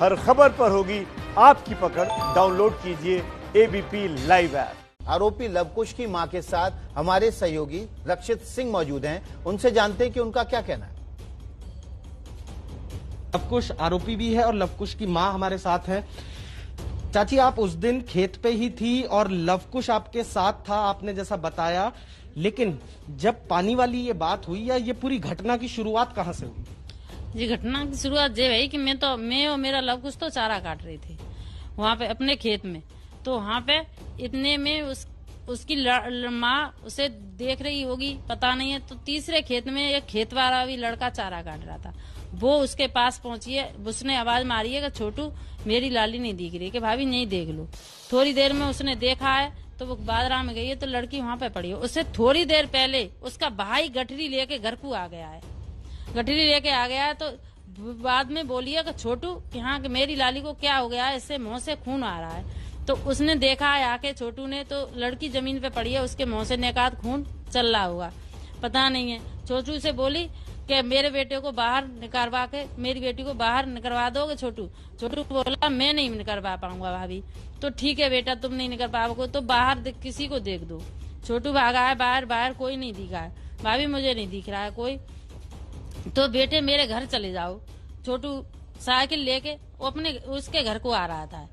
हर खबर पर होगी आपकी पकड़। डाउनलोड कीजिए एबीपी लाइव ऐप। आरोपी लवकुश की मां के साथ हमारे सहयोगी रक्षित सिंह मौजूद हैं। उनसे जानते हैं कि उनका क्या कहना है। लवकुश आरोपी भी है और लवकुश की मां हमारे साथ है। चाची, आप उस दिन खेत पे ही थी और लवकुश आपके साथ था, आपने जैसा बताया, लेकिन जब पानी वाली ये बात हुई या ये पूरी घटना की शुरुआत कहाँ से हुई? ये घटना की शुरुआत ये भाई कि मैं और मेरा लवकुश तो चारा काट रहे थे वहाँ पे अपने खेत में। तो वहाँ पे इतने में उसकी माँ उसे देख रही होगी, पता नहीं है। तो तीसरे खेत में एक खेत वाला भी लड़का चारा काट रहा था, वो उसके पास पहुंची है। उसने आवाज मारी है कि छोटू मेरी लाली नहीं दिख रही, कि भाभी नहीं देख लो। थोड़ी देर में उसने देखा है तो वो बाजरा में गई है तो लड़की वहाँ पे पड़ी है। उससे थोड़ी देर पहले उसका भाई गठरी लेके घर को आ गया है। गठरी लेके आ गया है तो बाद में बोली है कि छोटू यहाँ मेरी लाली को क्या हो गया है, इससे मुंह से खून आ रहा है। तो उसने देखा है आके छोटू ने, तो लड़की जमीन पे पड़ी है, उसके मुंह से नेकात खून चल रहा होगा, पता नहीं है। छोटू से बोली कि मेरे बेटे को बाहर निकलवा के मेरी बेटी को बाहर निकलवा दोगे छोटू? छोटू बोला मैं नहीं निकलवा पाऊंगा भाभी। तो ठीक है बेटा, तुम नहीं निकल पाओगे तो बाहर किसी को देख दो। छोटू भागा है बाहर कोई नहीं दिखा है। भाभी मुझे नहीं दिख रहा है कोई, तो बेटे मेरे घर चले जाओ। छोटू साइकिल लेके अपने उसके घर को आ रहा था,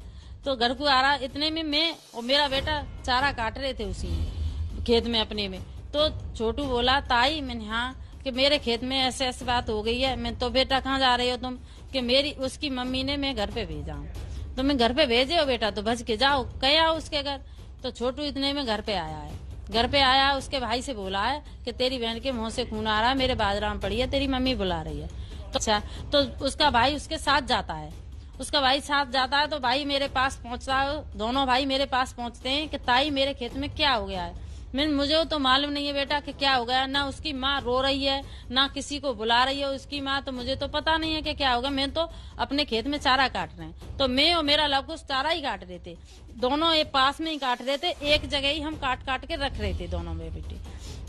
तो घर को आ रहा, इतने में मैं और मेरा बेटा चारा काट रहे थे उसी में खेत में अपने में। तो छोटू बोला ताई, मैंने हाँ, कि मेरे खेत में ऐसे ऐसी बात हो गई है। मैं तो बेटा कहाँ जा रही हो तुम? कि मेरी उसकी मम्मी ने मैं घर पे भेजा हूँ। तो मैं घर पे भेजे हो बेटा तो भज के जाओ, कह आओ उसके घर। तो छोटू इतने में घर पे आया है। घर पे आया, उसके भाई से बोला है कि तेरी बहन के मुंह से खून आ रहा है, मेरे बाजरा में पड़ी है, तेरी मम्मी बुला रही है। तो अच्छा, तो उसका भाई उसके साथ जाता है। उसका भाई साथ जाता है तो भाई मेरे पास पहुंचता है। दोनों भाई मेरे पास पहुंचते हैं कि ताई मेरे खेत में क्या हो गया है। मुझे तो मालूम नहीं है बेटा कि क्या हो गया। ना उसकी माँ रो रही है ना किसी को बुला रही है उसकी माँ, तो मुझे तो पता नहीं है कि क्या होगा। मैं तो अपने खेत में चारा काट रहे हैं, तो मैं और मेरा लवकुश चारा ही काट रहे थे। दोनों ये पास में ही काट रहे थे, एक जगह ही हम काट काट के रख रहे थे दोनों में बेटी।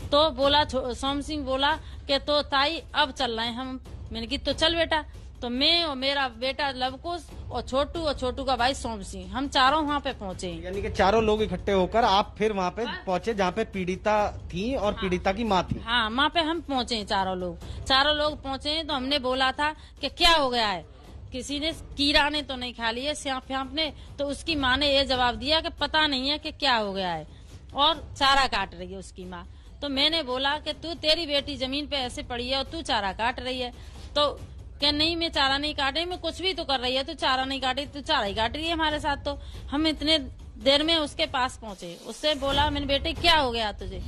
तो बोला सोम सिंह बोला कि तो ताई अब चल रहे हैं हम। मैंने की तो चल बेटा। तो मैं और मेरा बेटा लवकुश और छोटू का भाई सोम सिंह, हम चारों वहाँ पे पहुँचे। यानी कि चारों लोग इकट्ठे होकर आप फिर वहाँ पे पहुँचे जहाँ पे पीड़िता थी और पीड़िता की माँ थी। हाँ, वहाँ पे हम पहुँचे चारों लोग पहुँचे। तो हमने बोला था कि क्या हो गया है, किसी ने कीड़ा ने तो नहीं खा लिया सांप ने? तो उसकी माँ ने ये जवाब दिया कि पता नहीं है कि क्या हो गया है, और चारा काट रही है उसकी माँ। तो मैंने बोला कि तू, तेरी बेटी जमीन पे ऐसे पड़ी है और तू चारा काट रही है? तो क्या नहीं, मैं चारा नहीं काट रही, मैं कुछ भी तो कर रही है, तू चारा नहीं काट रही, तू चारा ही काट रही है हमारे साथ। तो हम इतने देर में उसके पास पहुंचे। उससे बोला मैंने बेटे क्या हो गया तुझे?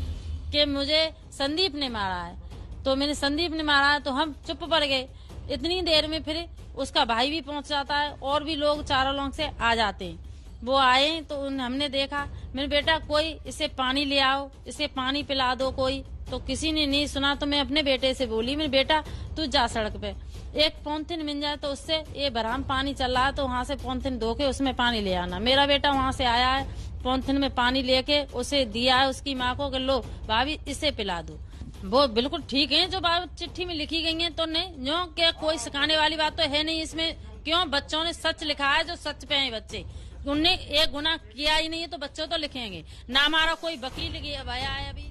कि मुझे संदीप ने मारा है। तो मैंने संदीप ने मारा है, तो हम चुप पड़ गए। इतनी देर में फिर उसका भाई भी पहुंच जाता है और भी लोग चारों लोग से आ जाते हैं। वो आए तो हमने देखा, मेरे बेटा कोई इसे पानी ले आओ, इसे पानी पिला दो कोई। तो किसी ने नहीं सुना। तो मैं अपने बेटे से बोली मेरे बेटा तू जा सड़क पे, एक पॉलिथीन मिल जाए तो उससे, ये बराम पानी चल रहा है तो वहाँ से पॉलिथीन धो के उसमें पानी ले आना। मेरा बेटा वहाँ से आया है, पॉलिथीन में पानी लेके उसे दिया है उसकी माँ को कि लो भाभी इसे पिला दो। वो बिल्कुल ठीक है जो बात चिट्ठी में लिखी गई है, तो नहीं जो क्या कोई सिखाने वाली बात तो है नहीं इसमें। क्यों? बच्चों ने सच लिखा है, जो सच पे है बच्चे। उनने एक गुनाह किया ही नहीं है तो बच्चों तो लिखेंगे ना। हमारा कोई वकील गया है अभी